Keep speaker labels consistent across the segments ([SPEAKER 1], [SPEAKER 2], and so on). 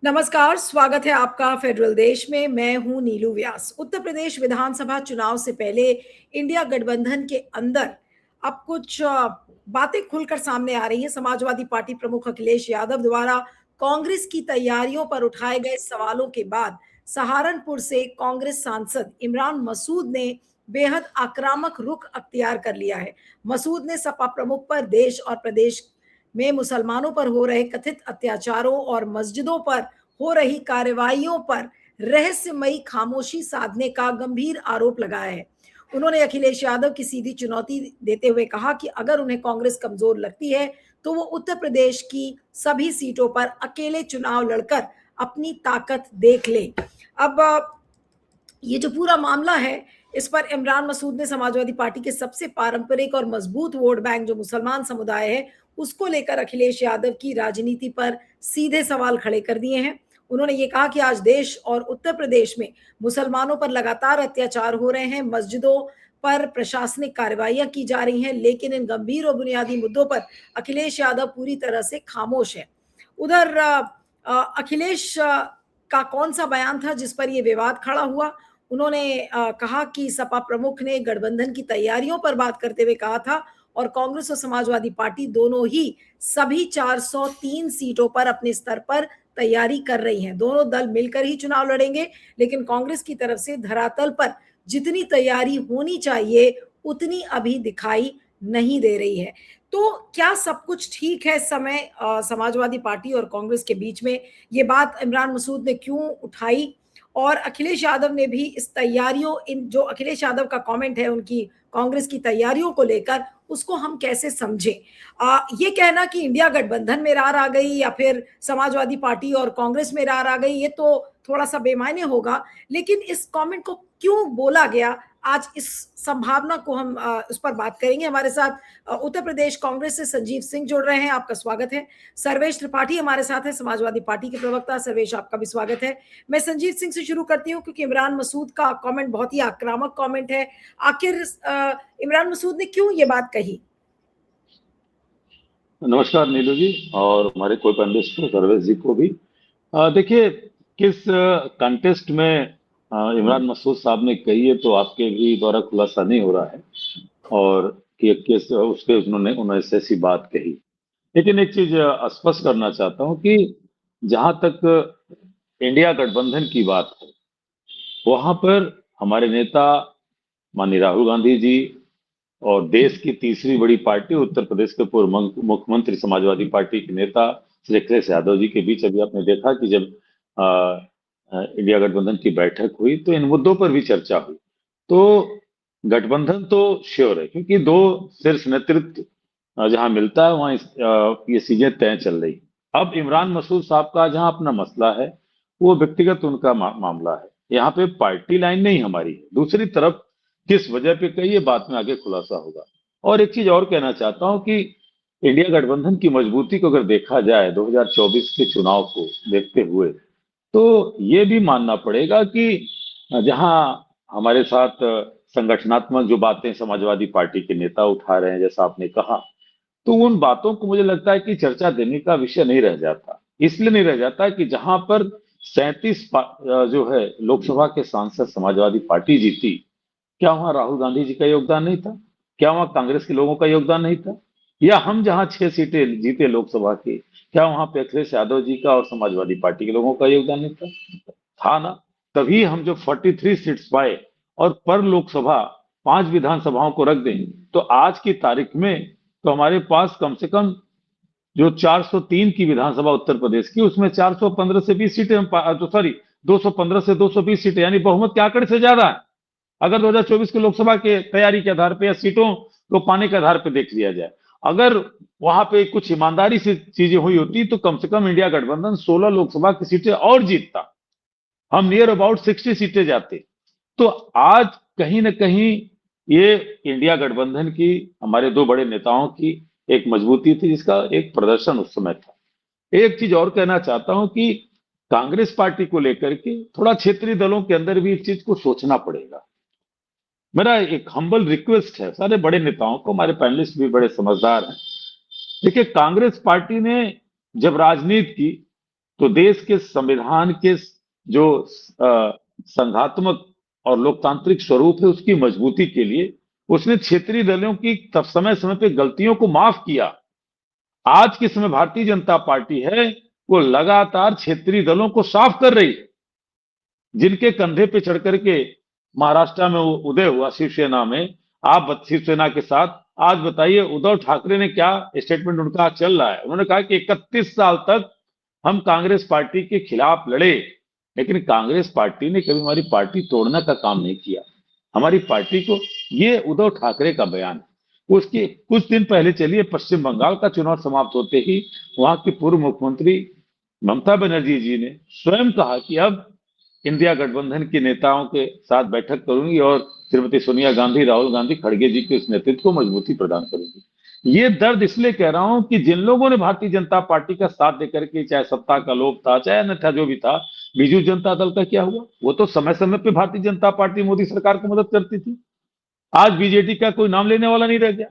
[SPEAKER 1] नमस्कार, स्वागत है आपका फेडरल देश में। मैं हूं नीलू व्यास। उत्तर प्रदेश विधानसभा चुनाव से पहले इंडिया गठबंधन के अंदर अब कुछ बातें खुलकर सामने आ रही हैं। समाजवादी पार्टी प्रमुख अखिलेश यादव द्वारा कांग्रेस की तैयारियों पर उठाए गए सवालों के बाद सहारनपुर से कांग्रेस सांसद इमरान मसूद ने बेहद आक्रामक रुख अख्तियार कर लिया है। मसूद ने सपा प्रमुख पर देश और प्रदेश में मुसलमानों पर हो रहे कथित अत्याचारों और मस्जिदों पर हो रही कार्रवाइयों पर रहस्यमयी खामोशी साधने का गंभीर आरोप लगाया है। उन्होंने अखिलेश यादव की सीधी चुनौती देते हुए कहा कि अगर उन्हें कांग्रेस कमजोर लगती है तो वो उत्तर प्रदेश की सभी सीटों पर अकेले चुनाव लड़कर अपनी ताकत देख ले। अब ये जो पूरा मामला है, इस पर इमरान मसूद ने समाजवादी पार्टी के सबसे पारंपरिक और मजबूत वोट बैंक जो मुसलमान समुदाय है उसको लेकर अखिलेश यादव की राजनीति पर सीधे सवाल खड़े कर दिए हैं। उन्होंने ये कहा कि आज देश और उत्तर प्रदेश में मुसलमानों पर लगातार अत्याचार हो रहे हैं, मस्जिदों पर प्रशासनिक कार्रवाइयां की जा रही हैं, लेकिन इन गंभीर और बुनियादी मुद्दों पर अखिलेश यादव पूरी तरह से खामोश है। उधर अखिलेश का कौन सा बयान था जिस पर यह विवाद खड़ा हुआ? उन्होंने कहा कि सपा प्रमुख ने गठबंधन की तैयारियों पर बात करते हुए कहा था और कांग्रेस और समाजवादी पार्टी दोनों ही सभी 403 सीटों पर अपने स्तर पर तैयारी कर रही हैं। दोनों दल मिलकर ही चुनाव लड़ेंगे, लेकिन कांग्रेस की तरफ से धरातल पर जितनी तैयारी होनी चाहिए उतनी अभी दिखाई नहीं दे रही है। तो क्या सब कुछ ठीक है इस समय समाजवादी पार्टी और कांग्रेस के बीच में? ये बात इमरान मसूद ने क्यों उठाई और अखिलेश यादव ने भी इस तैयारियों इन जो अखिलेश यादव का कमेंट है उनकी कांग्रेस की तैयारियों को लेकर, उसको हम कैसे समझें? ये कहना कि इंडिया गठबंधन में रार आ गई या फिर समाजवादी पार्टी और कांग्रेस में रार आ गई, ये तो थोड़ा सा बेमायने होगा, लेकिन इस कमेंट को क्यों बोला गया, आज इस संभावना को हम उस पर बात करेंगे। हमारे साथ उत्तर प्रदेश कांग्रेस से संजीव सिंह जुड़ रहे हैं, आपका स्वागत है। सर्वेश त्रिपाठी हमारे साथ है, समाजवादी पार्टी के प्रवक्ता। सर्वेश, आपका भी स्वागत है। मैं संजीव सिंह से शुरू करती हूँ क्योंकि इमरान मसूद का कमेंट बहुत ही आक्रामक कमेंट है। आखिर इमरान मसूद ने क्यों ये बात कही?
[SPEAKER 2] नमस्कार नीलू जी और हमारे को पैनलिस्ट सर्वेश जी को भी। देखिए, किस कंटेस्ट में इमरान मसूद साहब ने कही है तो आपके भी द्वारा खुलासा नहीं हो रहा है और कि किस उस पे उन्होंने ऐसी बात कही। लेकिन एक चीज स्पष्ट करना चाहता हूं कि जहां तक इंडिया गठबंधन की बात है, वहां पर हमारे नेता माननीय राहुल गांधी जी और देश की तीसरी बड़ी पार्टी उत्तर प्रदेश के पूर्व मुख्यमंत्री समाजवादी पार्टी के नेता श्री अखिलेश यादव जी के बीच अभी आपने देखा कि जब इंडिया गठबंधन की बैठक हुई तो इन मुद्दों पर भी चर्चा हुई। तो गठबंधन तो श्योर है क्योंकि दो शीर्ष नेतृत्व जहां मिलता है वहां ये चीजें तय चल रही। अब इमरान मसूद साहब का जहां अपना मसला है वो व्यक्तिगत उनका मामला है, यहाँ पे पार्टी लाइन नहीं हमारी है। दूसरी तरफ किस वजह पे कई ये बात में आगे खुलासा होगा। और एक चीज और कहना चाहता हूं कि इंडिया गठबंधन की मजबूती को अगर देखा जाए 2024 के चुनाव को देखते हुए तो ये भी मानना पड़ेगा कि जहां हमारे साथ संगठनात्मक जो बातें समाजवादी पार्टी के नेता उठा रहे हैं जैसा आपने कहा, तो उन बातों को मुझे लगता है कि चर्चा देने का विषय नहीं रह जाता। इसलिए नहीं रह जाता कि जहां पर 37 जो है लोकसभा के सांसद समाजवादी पार्टी जीती, क्या वहां राहुल गांधी जी का योगदान नहीं था? क्या वहां कांग्रेस के लोगों का योगदान नहीं था? या हम जहां 6 सीटें जीते लोकसभा की, क्या वहां पे अखिलेश यादव जी का और समाजवादी पार्टी के लोगों का योगदान नहीं था? था ना। तभी हम जो 43 सीट्स पाए और पर लोकसभा 5 विधानसभाओं को रख दें तो आज की तारीख में तो हमारे पास कम से कम जो 403 की विधानसभा उत्तर प्रदेश की, उसमें 415 से 20 सीटें सॉरी 215 से 220 सीटें, यानी बहुमत के आंकड़े से ज्यादा है। अगर 2024 के लोकसभा के तैयारी के आधार पर या सीटों को पाने के आधार पर देख लिया जाए, अगर वहां पे कुछ ईमानदारी से चीजें हुई होती तो कम से कम इंडिया गठबंधन 16 लोकसभा की सीटें और जीतता, हम नियर अबाउट 60 सीटें जाते। तो आज कहीं ना कहीं ये इंडिया गठबंधन की, हमारे दो बड़े नेताओं की एक मजबूती थी जिसका एक प्रदर्शन उस समय था। एक चीज और कहना चाहता हूं कि कांग्रेस पार्टी को लेकर के थोड़ा क्षेत्रीय दलों के अंदर भी इस चीज को सोचना पड़ेगा। मेरा एक हम्बल रिक्वेस्ट है सारे बड़े नेताओं को, हमारे पैनलिस्ट भी बड़े समझदार हैं। देखिए, कांग्रेस पार्टी ने जब राजनीति की तो देश के संविधान के जो संघात्मक और लोकतांत्रिक स्वरूप है उसकी मजबूती के लिए उसने क्षेत्रीय दलों की तब समय समय पे गलतियों को माफ किया। आज के समय भारतीय जनता पार्टी है वो लगातार क्षेत्रीय दलों को साफ कर रही है, जिनके कंधे पे चढ़ करके महाराष्ट्र में वो उदय हुआ शिवसेना में। आप शिवसेना के साथ आज बताइए उद्धव ठाकरे ने क्या स्टेटमेंट उनका चल रहा है। उन्होंने कहा कि 31 साल तक हम कांग्रेस पार्टी के खिलाफ लड़े, लेकिन कांग्रेस पार्टी ने कभी हमारी पार्टी तोड़ने का काम नहीं किया। हमारी पार्टी को, ये उद्धव ठाकरे का बयान है। उसके कुछ दिन पहले चलिए पश्चिम बंगाल का चुनाव समाप्त होते ही वहां की पूर्व मुख्यमंत्री ममता बनर्जी जी ने स्वयं कहा कि अब इंडिया गठबंधन के नेताओं के साथ बैठक करूंगी और श्रीमती सोनिया गांधी, राहुल गांधी, खड़गे जी के उस नेतृत्व को मजबूती प्रदान करूंगी। ये दर्द इसलिए कह रहा हूं कि जिन लोगों ने भारतीय जनता पार्टी का साथ देकर के, चाहे सत्ता का लोभ था, चाहे अन्यथा जो भी था, बीजू जनता दल का क्या हुआ? वो तो समय समय पे भारतीय जनता पार्टी मोदी सरकार को मदद करती थी। आज बीजेडी का कोई नाम लेने वाला नहीं रह गया।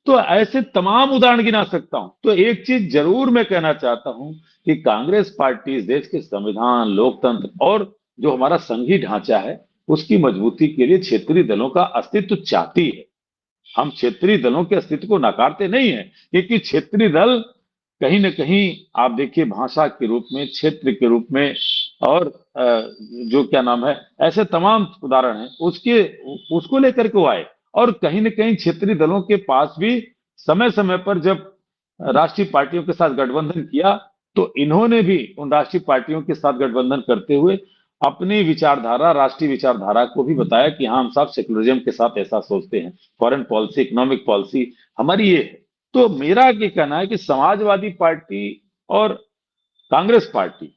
[SPEAKER 2] तो ऐसे तमाम उदाहरण गिना सकता हूं। तो एक चीज जरूर मैं कहना चाहता हूं कि कांग्रेस पार्टी इस देश के संविधान, लोकतंत्र और जो हमारा संघीय ढांचा है उसकी मजबूती के लिए क्षेत्रीय दलों का अस्तित्व चाहती है। हम क्षेत्रीय दलों के अस्तित्व को नकारते नहीं है, क्योंकि क्षेत्रीय दल कहीं ना कहीं आप देखिए भाषा के रूप में, क्षेत्र के रूप में और जो क्या नाम है, ऐसे तमाम उदाहरण हैं उसके, उसको लेकर के वो आए। और कहीं ना कहीं क्षेत्रीय दलों के पास भी समय समय पर जब राष्ट्रीय पार्टियों के साथ गठबंधन किया तो इन्होंने भी उन राष्ट्रीय पार्टियों के साथ गठबंधन करते हुए अपनी विचारधारा, राष्ट्रीय विचारधारा को भी बताया कि हाँ हम सब सेकुलरिज्म के साथ ऐसा सोचते हैं, फॉरेन पॉलिसी, इकोनॉमिक पॉलिसी हमारी ये है। तो मेरा ये कहना है कि समाजवादी पार्टी और कांग्रेस पार्टी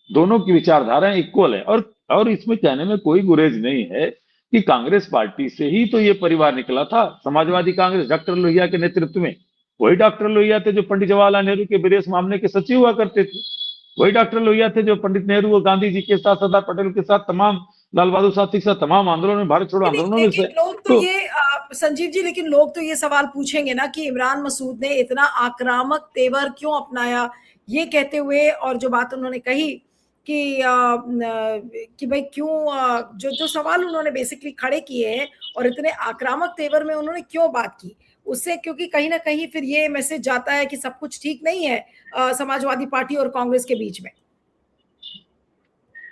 [SPEAKER 2] दोनों की विचारधाराएं इक्वल है। और इसमें कहने में कोई गुरेज नहीं है कि कांग्रेस पार्टी से ही तो ये परिवार निकला था, समाजवादी कांग्रेस डॉक्टर लोहिया के नेतृत्व में। वही डॉक्टर लोहिया थे जो पंडित जवाहरलाल नेहरू के विदेश मामले के सचिव हुआ करते थे। वही डॉक्टर लोहिया थे जो पंडित नेहरू और गांधी जी के साथ, सरदार पटेल के साथ, तमाम लाल बहादुर शास्त्री के साथ तमाम आंदोलन में, भारत छोड़ो
[SPEAKER 1] लेकिन
[SPEAKER 2] आंदोलनों में से।
[SPEAKER 1] लेकिन लोग तो
[SPEAKER 2] तो
[SPEAKER 1] ये संजीव जी, लेकिन लोग तो ये सवाल पूछेंगे ना कि इमरान मसूद ने इतना आक्रामक तेवर क्यों अपनाया, ये कहते हुए, और जो बात उन्होंने कही कि कि भाई क्यों, जो जो सवाल उन्होंने बेसिकली खड़े किए हैं और इतने आक्रामक तेवर में उन्होंने क्यों बात की उससे, क्योंकि कहीं ना कहीं फिर ये मैसेज जाता है कि सब कुछ ठीक नहीं है समाजवादी पार्टी और कांग्रेस के बीच में।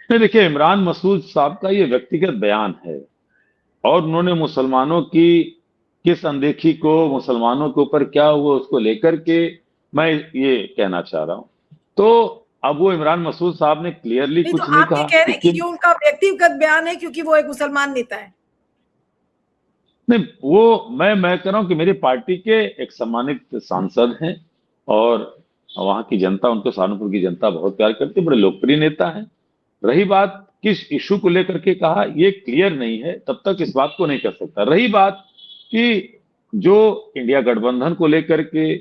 [SPEAKER 2] नहीं, देखिए इमरान मसूद साहब का ये व्यक्तिगत बयान है और उन्होंने मुसलमानों की किस अनदेखी को, मुसलमानों के ऊपर क्या हुआ उसको लेकर के मैं ये कहना चाह रहा हूं। तो अब वो इमरान मसूद साहब ने क्लियरली
[SPEAKER 1] नहीं, तो
[SPEAKER 2] कुछ नहीं
[SPEAKER 1] आप ये
[SPEAKER 2] कहा,
[SPEAKER 1] कह रहे हैं कि
[SPEAKER 2] लेकिन
[SPEAKER 1] ये उनका व्यक्तिगत बयान है क्योंकि वो एक मुसलमान नेता है।
[SPEAKER 2] नहीं, वो मैं कह रहा हूं कि मेरी पार्टी के एक सम्मानित सांसद हैं और वहां की जनता, उनको सहारनपुर की जनता बहुत प्यार करती है, बड़े लोकप्रिय नेता हैं। रही बात किस इशू को लेकर के कहा, ये क्लियर नहीं है, तब तक इस बात को नहीं कर सकता। रही बात कि जो इंडिया गठबंधन को लेकर के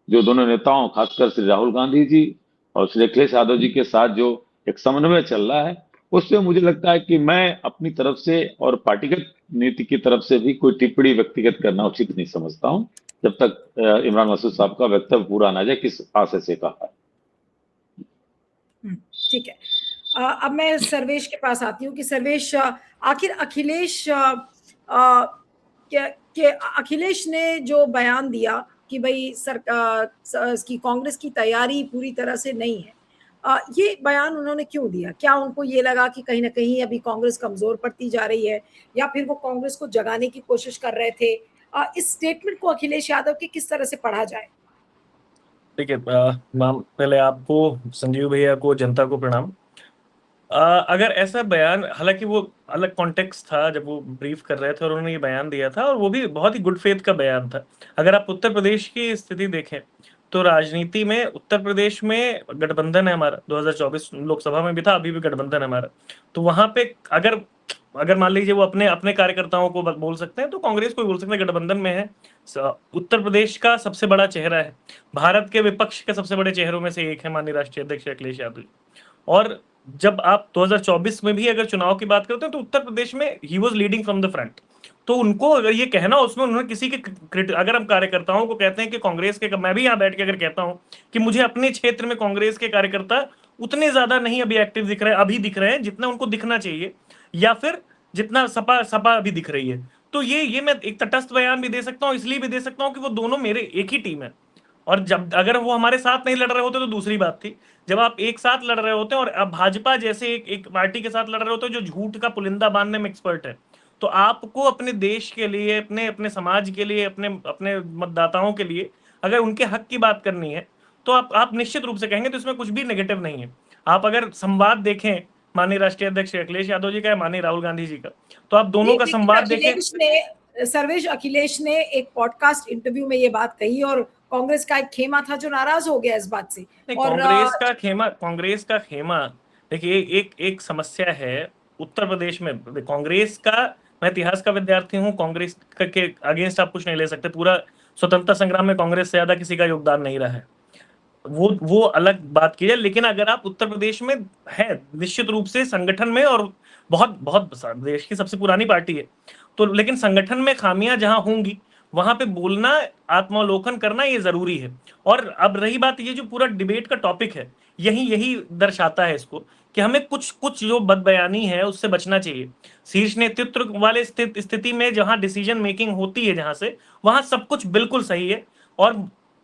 [SPEAKER 2] जो दोनों नेताओं, खासकर श्री राहुल गांधी जी और श्री अखिलेश यादव जी के साथ जो एक समन्वय चल रहा है, उससे मुझे लगता है कि मैं अपनी तरफ से और पार्टीगत नीति की तरफ से भी कोई टिप्पणी व्यक्तिगत करना उचित नहीं समझता हूं, जब तक इमरान मसूद साहब का वक्तव्य पूरा ना जाए किस आशय से कहा है।
[SPEAKER 1] ठीक है। अब मैं सर्वेश के पास आती हूँ कि सर्वेश, आखिर अखिलेश के अखिलेश ने जो बयान दिया कि भाई की कांग्रेस की तैयारी पूरी तरह से नहीं है, ये बयान उन्होंने क्यों दिया? क्या उनको ये लगा कि कहीं ना कहीं अभी कांग्रेस कमजोर पड़ती जा रही है, या फिर वो कांग्रेस को जगाने की कोशिश कर रहे थे? इस स्टेटमेंट को अखिलेश यादव के किस तरह से पढ़ा जाए?
[SPEAKER 3] देखिए मैम, पहले आपको, संजीव भैया को, जनता को प्रणाम। अगर ऐसा बयान, हालांकि वो अलग कॉन्टेक्स्ट था जब वो ब्रीफ कर रहे थे और उन्होंने ये बयान दिया था, और वो भी बहुत ही गुड फेथ का बयान था। अगर आप उत्तर प्रदेश की स्थिति देखें तो राजनीति में उत्तर प्रदेश में गठबंधन है हमारा, 2024 लोकसभा में भी था, अभी भी गठबंधन है हमारा। तो वहां पे अगर अगर मान लीजिए वो अपने अपने कार्यकर्ताओं को बोल सकते हैं तो कांग्रेस को बोल सकते हैं, गठबंधन में है। उत्तर प्रदेश का सबसे बड़ा चेहरा है, भारत के विपक्ष के सबसे बड़े चेहरों में से एक है माननीय राष्ट्रीय अध्यक्ष अखिलेश यादव। और जब आप 2024 में भी अगर चुनाव की बात करते हैं तो उत्तर प्रदेश में he was leading from the front. तो उनको अगर ये कहना, उसमें उन्होंने किसी के, अगर हम कार्यकर्ताओं को कहते हैं कि कांग्रेस के, मैं भी यहाँ बैठ के अगर कहता हूँ कि मुझे अपने क्षेत्र में कांग्रेस के कार्यकर्ता उतने ज्यादा नहीं अभी एक्टिव दिख रहे हैं, अभी दिख रहे हैं जितना उनको दिखना चाहिए, या फिर जितना सपा सपा अभी दिख रही है। तो ये मैं एक तटस्थ बयान भी दे सकता हूँ, इसलिए भी दे सकता हूँ कि वो दोनों मेरे एक ही टीम है। और जब अगर वो हमारे साथ नहीं लड़ रहे होते तो दूसरी बात थी। जब आप एक साथ लड़ रहे होते हैं और अब भाजपा जैसे एक पार्टी के साथ लड़ रहे होते हैं जो झूठ का पुलिंदा बांधने में एक्सपर्ट है, तो आपको अपने देश के लिए, अपने अपने समाज के लिए, अपने अपने मतदाताओं के लिए अगर उनके हक की बात करनी है तो आप निश्चित रूप से कहेंगे, तो इसमें कुछ भी नेगेटिव नहीं है। आप अगर संवाद देखें माननीय राष्ट्रीय अध्यक्ष अखिलेश यादव जी का या माननीय राहुल गांधी जी का, तो आप दोनों का
[SPEAKER 1] लेकिन
[SPEAKER 3] संवाद देखें।
[SPEAKER 1] अखिलेश ने एक पॉडकास्ट इंटरव्यू में ये बात कही और कांग्रेस का एक खेमा था जो नाराज हो गया इस बात से। और
[SPEAKER 3] कांग्रेस का खेमा देखिए, एक समस्या है उत्तर प्रदेश में कांग्रेस का। मैं इतिहास का विद्यार्थी हूं, कांग्रेस के अगेंस्ट आप कुछ नहीं ले सकते। पूरा स्वतंत्रता संग्राम में कांग्रेस से ज्यादा किसी का योगदान नहीं रहा है, वो अलग बात की है। लेकिन अगर आप उत्तर प्रदेश में है निश्चित रूप से संगठन में, और बहुत बहुत देश की सबसे पुरानी पार्टी है, तो लेकिन संगठन में खामियां जहां होंगी वहां पे बोलना, आत्मावलोकन करना ये जरूरी है। और अब रही बात, ये जो पूरा डिबेट का टॉपिक है यही यही दर्शाता है इसको कि हमें कुछ कुछ जो बदबयानी है उससे बचना चाहिए। शीर्ष नेतृत्व वाले स्थिति में जहां डिसीजन मेकिंग होती है, जहां से वहां सब कुछ बिल्कुल सही है और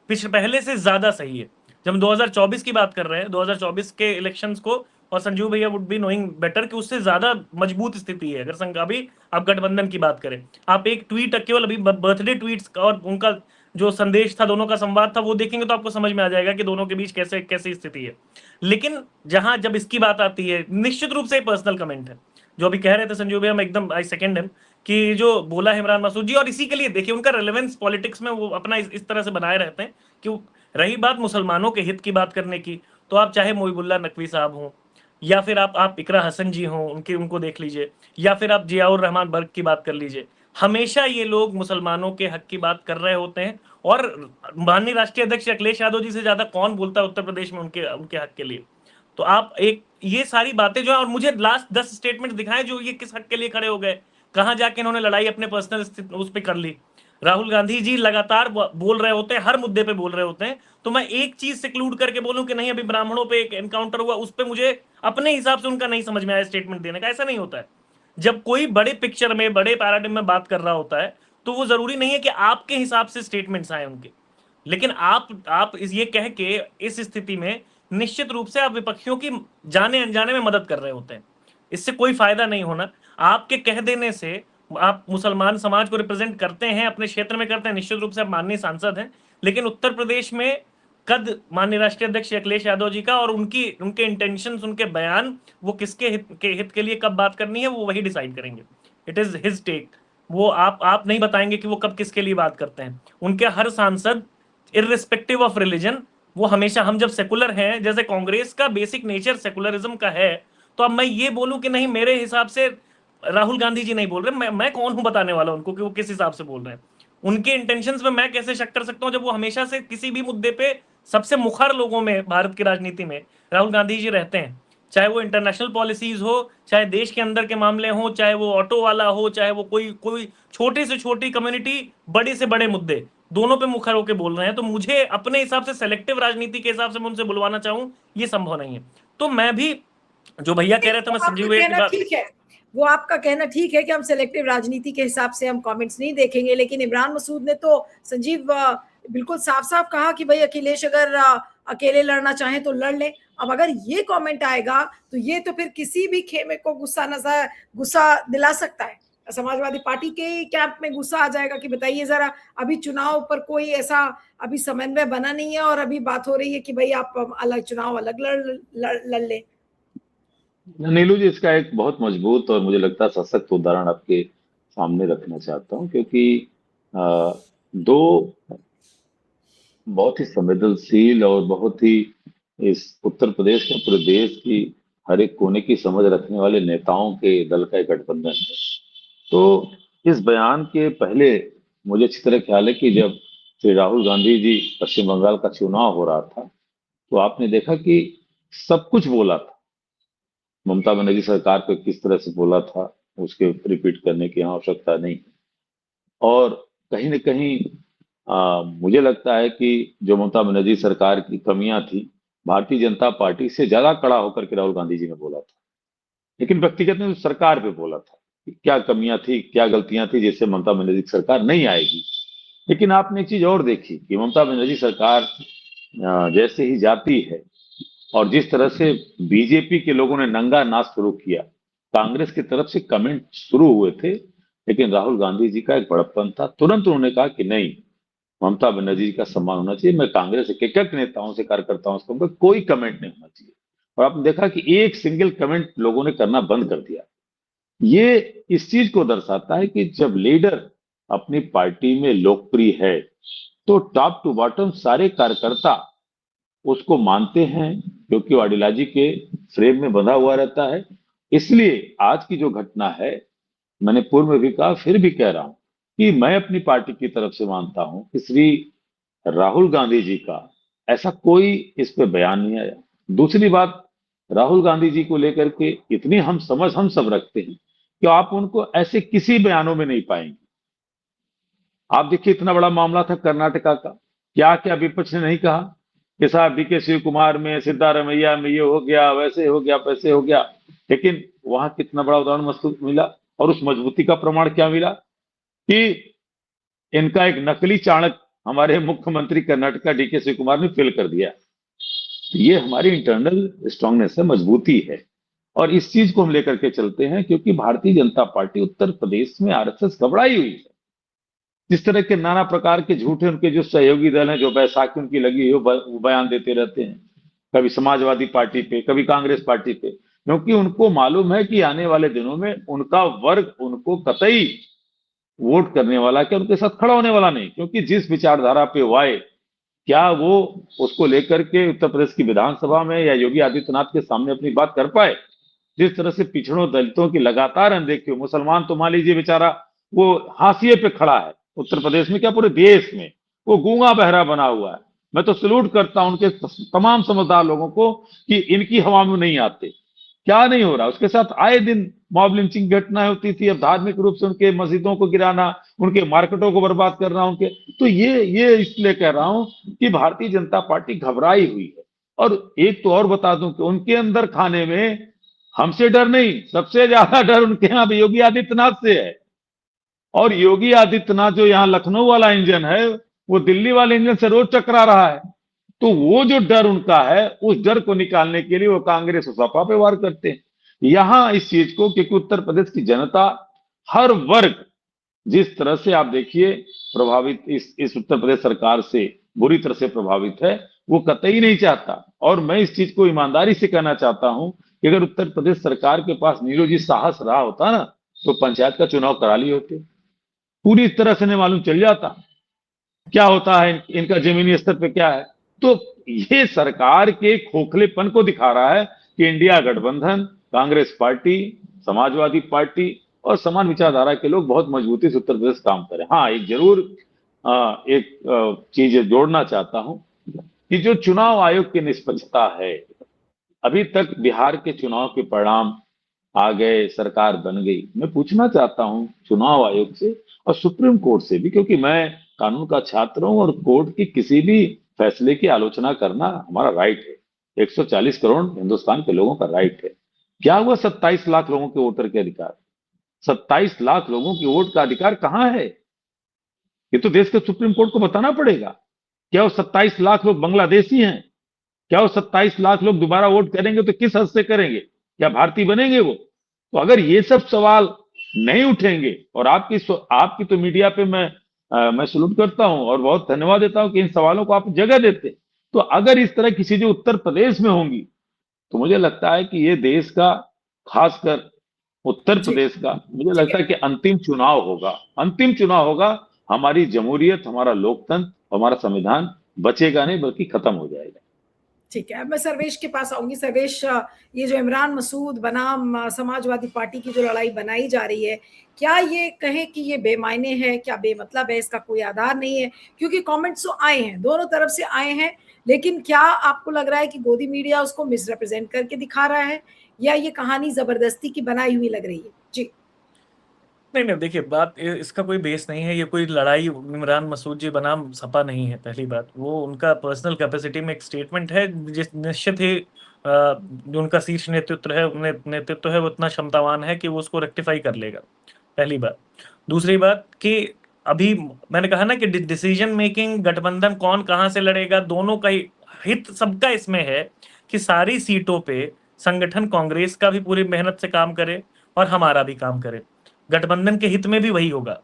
[SPEAKER 3] पहले से ज्यादा सही है। जब हम 2024 की बात कर रहे हैं, 2024 के इलेक्शंस को, और संजीव भैया वुड बी नोइंग बेटर कि उससे ज्यादा मजबूत स्थिति है। अगर अभी आप गठबंधन की बात करें, आप एक ट्वीट केवल अभी बर्थडे ट्वीट्स का और उनका जो संदेश था, दोनों का संवाद था, वो देखेंगे तो आपको समझ में आ जाएगा कि दोनों के बीच कैसे कैसी स्थिति है। लेकिन जहां जब इसकी बात आती है, निश्चित रूप से पर्सनल कमेंट है जो अभी कह रहे थे संजीव भैया, मैं एकदम आई सेकेंड हिम कि जो बोला है इमरान मसूद जी, और इसी के लिए देखिए उनका रेलेवेंस पॉलिटिक्स में वो अपना इस तरह से बनाए रहते हैं कि रही बात मुसलमानों के हित की बात करने की, तो आप चाहे मोहिबुल्लाह नकवी साहब हों, या फिर आप इकरा हसन जी हों, उनको देख लीजिए, या फिर आप जियाउर रहमान बर्ग की बात कर लीजिए, हमेशा ये लोग मुसलमानों के हक की बात कर रहे होते हैं। और माननीय राष्ट्रीय अध्यक्ष अखिलेश यादव जी से ज्यादा कौन बोलता है उत्तर प्रदेश में उनके हक के लिए। तो आप एक ये सारी बातें जो है, और मुझे लास्ट 10 स्टेटमेंट दिखाएं जो ये किस हक के लिए खड़े हो गए, कहां जाके इन्होंने लड़ाई अपने पर्सनल उस पर कर ली। राहुल गांधी जी लगातार बोल रहे होते हैं, हर मुद्दे पे बोल रहे होते हैं, तो मैं एक चीज से क्लूड करके बोलूं कि नहीं अभी ब्राह्मणों पे एक एनकाउंटर हुआ, उस पर मुझे अपने हिसाब से उनका नहीं समझ में आया स्टेटमेंट देने का। ऐसा नहीं होता है। जब कोई बड़े पिक्चर में, बड़े पैराडिम में बात कर रहा होता है, तो वो जरूरी नहीं है कि आपके हिसाब से स्टेटमेंट्स आए उनके। लेकिन आप ये कह के इस स्थिति में निश्चित रूप से आप विपक्षियों की जाने अनजाने में मदद कर रहे होते हैं। इससे कोई फायदा नहीं होना। आपके कह देने से, आप मुसलमान समाज को रिप्रेजेंट करते हैं, अपने क्षेत्र में करते हैं, निश्चित रूप से आप माननीय सांसद हैं, लेकिन उत्तर प्रदेश में कद माननीय राष्ट्रीय अध्यक्ष अखिलेश यादव जी का और उनके इंटेंशंस, उनके बयान, वो किसके हित के लिए कब बात करनी है वो वही डिसाइड करेंगे। It is his take. वो आप नहीं बताएंगे कि वो कब किसके लिए बात करते हैं। उनके हर सांसद इररिस्पेक्टिव ऑफ रिलीजन, वो हमेशा, हम जब सेकुलर हैं, जैसे कांग्रेस का बेसिक नेचर सेकुलरिज्म का है, तो अब मैं ये बोलूं कि नहीं मेरे हिसाब से राहुल गांधी जी नहीं बोल रहे, मैं कौन हूं बताने वाला उनको कि वो किस हिसाब से बोल रहे हैं। उनके इंटेंशंस में मैं कैसे शक कर सकता हूं जब वो हमेशा से किसी भी मुद्दे पे सबसे मुखर लोगों में भारत की राजनीति में राहुल गांधी जी रहते हैं। चाहे वो इंटरनेशनल पॉलिसीज हो, चाहे देश के अंदर के मामले हो, चाहे वो ऑटो वाला हो, चाहे वो कोई छोटी से छोटी कम्युनिटी, बड़े से बड़े मुद्दे, दोनों पे मुखर होकर बोल रहे हैं। तो मुझे अपने हिसाब से सेलेक्टिव राजनीति के हिसाब से मैं उनसे बुलवाना चाहूं, ये संभव नहीं है। तो मैं भी जो भैया कह रहे थे, मैं संजीव भैया की बात,
[SPEAKER 1] ठीक है, वो आपका कहना ठीक है कि हम सेलेक्टिव राजनीति के हिसाब से हम कमेंट्स नहीं देखेंगे, लेकिन इमरान मसूद ने तो संजीव बिल्कुल साफ साफ कहा कि भाई अखिलेश अगर अकेले लड़ना चाहें तो लड़ ले। अब अगर ये कमेंट आएगा तो ये तो फिर किसी भी खेमे को गुस्सा दिला सकता है। समाजवादी पार्टी के कैंप में गुस्सा आ जाएगा कि बताइए जरा, अभी चुनाव पर कोई ऐसा अभी समन्वय बना नहीं है और अभी बात हो रही है कि भाई आप अलग चुनाव अलग लड़ ले।
[SPEAKER 2] नीलू जी, इसका एक बहुत मजबूत और मुझे लगता है सशक्त उदाहरण आपके सामने रखना चाहता हूं, क्योंकि दो बहुत ही संवेदनशील और बहुत ही इस उत्तर प्रदेश के, पूरे देश की हर एक कोने की समझ रखने वाले नेताओं के दल का एक गठबंधन है। तो इस बयान के पहले मुझे अच्छी तरह ख्याल है कि जब श्री राहुल गांधी जी पश्चिम बंगाल का चुनाव हो रहा था, तो आपने देखा कि सब कुछ बोला था। ममता बनर्जी सरकार को किस तरह से बोला था, उसके रिपीट करने की आवश्यकता नहीं। और कहीं न कहीं मुझे लगता है कि जो ममता बनर्जी सरकार की कमियां थी, भारतीय जनता पार्टी से ज्यादा कड़ा होकर के राहुल गांधी जी ने बोला था। लेकिन व्यक्तिगत ने तो सरकार पे बोला था कि क्या कमियां थी, क्या गलतियां थी, जिससे ममता बनर्जी की सरकार नहीं आएगी। लेकिन आपने एक चीज और देखी कि ममता बनर्जी सरकार जैसे ही जाती है और जिस तरह से बीजेपी के लोगों ने नंगा नाच शुरू किया, कांग्रेस की तरफ से कमेंट शुरू हुए थे, लेकिन राहुल गांधी जी का एक बड़प्पन था। तुरंत उन्होंने कहा कि नहीं, ममता बनर्जी जी का सम्मान होना चाहिए, मैं कांग्रेस के एक नेताओं से, कार्यकर्ताओं से कहूंगा कोई कमेंट नहीं होना चाहिए। और आपने देखा कि एक सिंगल कमेंट लोगों ने करना बंद कर दिया। ये इस चीज को दर्शाता है कि जब लीडर अपनी पार्टी में लोकप्रिय है तो टॉप टू बॉटम सारे कार्यकर्ता उसको मानते हैं, क्योंकि वो आइडियोलॉजी के फ्रेम में बंधा हुआ रहता है। इसलिए आज की जो घटना है, मैंने पूर्व में भी कहा, फिर भी कह रहा हूं कि मैं अपनी पार्टी की तरफ से मानता हूं कि श्री राहुल गांधी जी का ऐसा कोई इस पे बयान नहीं आया। दूसरी बात, राहुल गांधी जी को लेकर के इतनी हम समझ हम सब रखते हैं कि आप उनको ऐसे किसी बयानों में नहीं पाएंगे। आप देखिए, इतना बड़ा मामला था कर्नाटका का, क्या क्या विपक्ष ने नहीं कहा कि साहब डीके शिव कुमार में, सिद्धारमैया में ये हो गया, वैसे हो गया, वैसे हो गया। लेकिन वहां कितना बड़ा उदाहरण मजबूत मिला, और उस मजबूती का प्रमाण क्या मिला कि इनका एक नकली चाणक्य हमारे मुख्यमंत्री कर्नाटका डीके शिव कुमार ने फेल कर दिया। ये हमारी इंटरनल स्ट्रांगनेस है, मजबूती है, और इस चीज को हम लेकर के चलते हैं, क्योंकि भारतीय जनता पार्टी उत्तर प्रदेश में आरएसएस घबराई हुई है। जिस तरह के नाना प्रकार के झूठे उनके जो सहयोगी दल हैं, जो बैसाखी उनकी लगी हुई वो बयान देते रहते हैं, कभी समाजवादी पार्टी पे, कभी कांग्रेस पार्टी पे, क्योंकि उनको मालूम है कि आने वाले दिनों में उनका वर्ग उनको कतई वोट करने वाला, क्या उनके साथ खड़ा होने वाला नहीं। क्योंकि जिस विचारधारा पे वो आए, क्या वो उसको लेकर के उत्तर प्रदेश की विधानसभा में या योगी आदित्यनाथ के सामने अपनी बात कर पाए। जिस तरह से पिछड़ों दलितों की लगातार अनदेखी, मुसलमान तो मान लीजिए बेचारा वो हाशिए पे खड़ा है उत्तर प्रदेश में, क्या पूरे देश में वो गूंगा बहरा बना हुआ है। मैं तो सलूट करता हूं उनके तमाम समझदार लोगों को कि इनकी हवा में नहीं आते। क्या नहीं हो रहा उसके साथ? आए दिन मॉब लिंचिंग घटनाएं होती थी, अब धार्मिक रूप से उनके मस्जिदों को गिराना, उनके मार्केटों को बर्बाद करना उनके। तो ये इसलिए कह रहा हूं कि भारतीय जनता पार्टी घबराई हुई है। और एक तो और बता दूं कि उनके अंदर खाने में हमसे डर नहीं, सबसे ज्यादा डर उनके यहाँ योगी आदित्यनाथ से है। और योगी आदित्यनाथ जो यहाँ लखनऊ वाला इंजन है, वो दिल्ली वाले इंजन से रोज टकरा रहा है। तो वो जो डर उनका है, उस डर को निकालने के लिए वो कांग्रेस और सपा पे वार करते हैं। यहां इस चीज को, क्योंकि उत्तर प्रदेश की जनता, हर वर्ग जिस तरह से आप देखिए प्रभावित, इस उत्तर प्रदेश सरकार से बुरी तरह से प्रभावित है, वो कतई नहीं चाहता। और मैं इस चीज को ईमानदारी से कहना चाहता हूं कि अगर उत्तर प्रदेश सरकार के पास नीरज जी साहस रहा होता ना, तो पंचायत का चुनाव करा लिए होते, पूरी तरह से नहीं मालूम चल जाता क्या होता है, इनका जमीनी स्तर पे क्या है। तो ये सरकार के खोखलेपन को दिखा रहा है कि इंडिया गठबंधन, कांग्रेस पार्टी, समाजवादी पार्टी और समान विचारधारा के लोग बहुत मजबूती से उत्तर प्रदेश काम करें। हाँ, एक जरूर एक चीज जोड़ना चाहता हूं कि जो चुनाव आयोग की निष्पक्षता है, अभी तक बिहार के चुनाव के परिणाम आ गए, सरकार बन गई। मैं पूछना चाहता हूं चुनाव आयोग से और सुप्रीम कोर्ट से भी, क्योंकि मैं कानून का छात्र हूं और कोर्ट की किसी भी फैसले की आलोचना करना हमारा राइट है, 140 करोड़ हिंदुस्तान के लोगों का राइट है। क्या हुआ 27 लाख लोगों के वोटर के अधिकार? 27 लाख लोगों की वोट का अधिकार कहां है? ये तो देश के सुप्रीम कोर्ट को बताना पड़ेगा। क्या वो 27 लाख लोग बांग्लादेशी हैं? क्या वो 27 लाख लोग दोबारा वोट करेंगे तो किस हद से करेंगे? क्या भारतीय बनेंगे वो? तो अगर ये सब सवाल नहीं उठेंगे, और आपकी तो मीडिया पे मैं सलूट करता हूं और बहुत धन्यवाद देता हूं कि इन सवालों को आप जगह देते। तो अगर इस तरह की चीजें उत्तर प्रदेश में होंगी, तो मुझे लगता है कि ये देश का, खासकर उत्तर
[SPEAKER 1] जी,
[SPEAKER 2] प्रदेश का, मुझे
[SPEAKER 1] ठीक
[SPEAKER 2] लगता
[SPEAKER 1] है।
[SPEAKER 2] है कि अंतिम चुनाव होगा। अंतिम चुनाव होगा, हमारी जमहूरियत, हमारा लोकतंत्र, हमारा संविधान बचेगा नहीं, बल्कि खत्म हो जाएगा।
[SPEAKER 1] ठीक है, अब मैं सर्वेश के पास आऊंगी। सर्वेश, ये जो इमरान मसूद बनाम समाजवादी पार्टी की जो लड़ाई बनाई जा रही है, क्या ये कहें कि ये बेमायने है, क्या बेमतलब है, इसका कोई आधार नहीं है? क्योंकि कमेंट्स तो आए हैं, दोनों तरफ से आए हैं, लेकिन क्या आपको लग रहा है कि गोदी मीडिया उसको मिसरिप्रेजेंट करके दिखा रहा है, या ये कहानी जबरदस्ती की बनाई हुई लग रही है? जी।
[SPEAKER 3] नहीं देखिए, बात इसका कोई बेस नहीं है। ये कोई लड़ाई इमरान मसूद जी बनाम सपा नहीं है। पहली बात, वो उनका पर्सनल कैपेसिटी में एक स्टेटमेंट है, जिस निश्चित ही जो उनका शीर्ष नेतृत्व है वो इतना क्षमतावान है कि वो उसको रेक्टिफाई कर लेगा। पहली बात। दूसरी बात कि अभी मैंने कहा ना कि डिसीजन मेकिंग, गठबंधन कौन कहां से लड़ेगा, दोनों का ही हित, सबका इसमें है कि सारी सीटों पे संगठन कांग्रेस का भी पूरी मेहनत से काम करे और हमारा भी काम करे। गठबंधन के हित में भी वही होगा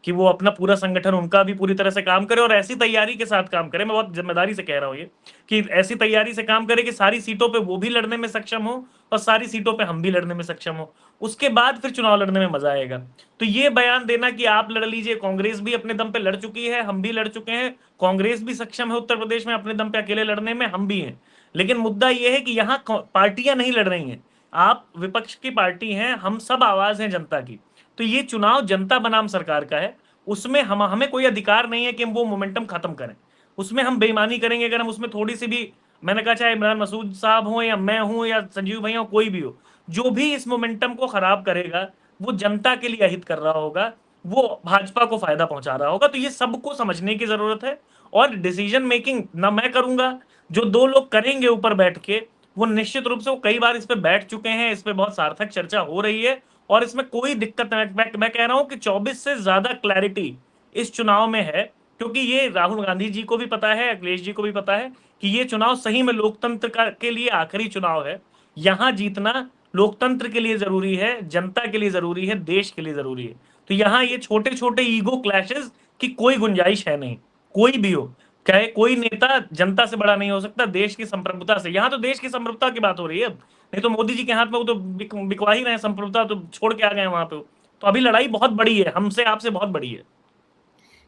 [SPEAKER 3] कि वो अपना पूरा संगठन उनका भी पूरी तरह से काम करे और ऐसी तैयारी के साथ काम करे। मैं बहुत जिम्मेदारी से कह रहा हूँ ये, कि ऐसी तैयारी से काम करे कि सारी सीटों पे वो भी लड़ने में सक्षम हो और सारी सीटों पे हम भी लड़ने में सक्षम हो। उसके बाद फिर चुनाव लड़ने में मजा आएगा। तो ये बयान देना कि आप लड़ लीजिए, कांग्रेस भी अपने दम पे लड़ चुकी है, हम भी लड़ चुके हैं, कांग्रेस भी सक्षम है उत्तर प्रदेश में अपने दम पे अकेले लड़ने में, हम भी हैं। लेकिन मुद्दा यह है कि यहाँ पार्टियां नहीं लड़ रही हैं, आप विपक्ष की पार्टी हैं, हम सब आवाज हैं जनता की। तो ये चुनाव जनता बनाम सरकार का है, उसमें हमें कोई अधिकार नहीं है कि हम वो मोमेंटम खत्म करें। उसमें हम बेईमानी करेंगे अगर हम उसमें थोड़ी सी भी, मैंने कहा चाहे इमरान मसूद साहब हो या मैं हूं या संजीव भैया हो, कोई भी हो, जो भी इस मोमेंटम को खराब करेगा वो जनता के लिए अहित कर रहा होगा, वो भाजपा को फायदा पहुंचा रहा होगा। तो ये सबको समझने की जरूरत है। और डिसीजन मेकिंग ना मैं करूंगा, जो दो लोग करेंगे ऊपर बैठ के, वो निश्चित रूप से, वो कई बार इस पे बैठ चुके हैं, इस पे बहुत सार्थक चर्चा हो रही है और इसमें कोई दिक्कत नहीं। मैं कह रहा हूं कि 24 से ज्यादा क्लैरिटी इस चुनाव में है, क्योंकि ये राहुल गांधी जी को भी पता है, अखिलेश जी को भी पता है कि ये चुनाव सही में लोकतंत्र के लिए आखिरी चुनाव है। यहां जीतना लोकतंत्र के लिए जरूरी है, जनता के लिए जरूरी है, देश के लिए जरूरी है। तो यहां ये छोटे छोटे ईगो क्लैशेस की कोई गुंजाइश है नहीं, कोई भी हो, चाहे कोई नेता जनता से बड़ा नहीं हो सकता, देश की संप्रभुता से। यहां तो देश की संप्रभुता की बात हो रही है अब, नहीं तो मोदी जी के हाथ में वो तो बिकवा ही रहे हैं, संप्रभुता तो छोड़ के आ गए वहां पे। तो अभी लड़ाई बहुत बड़ी है, हमसे आपसे बहुत बड़ी है।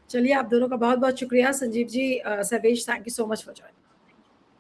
[SPEAKER 1] चलिए, आप दोनों का बहुत बहुत शुक्रिया। Sanjeev ji, Sarvesh, thank you so much for joining.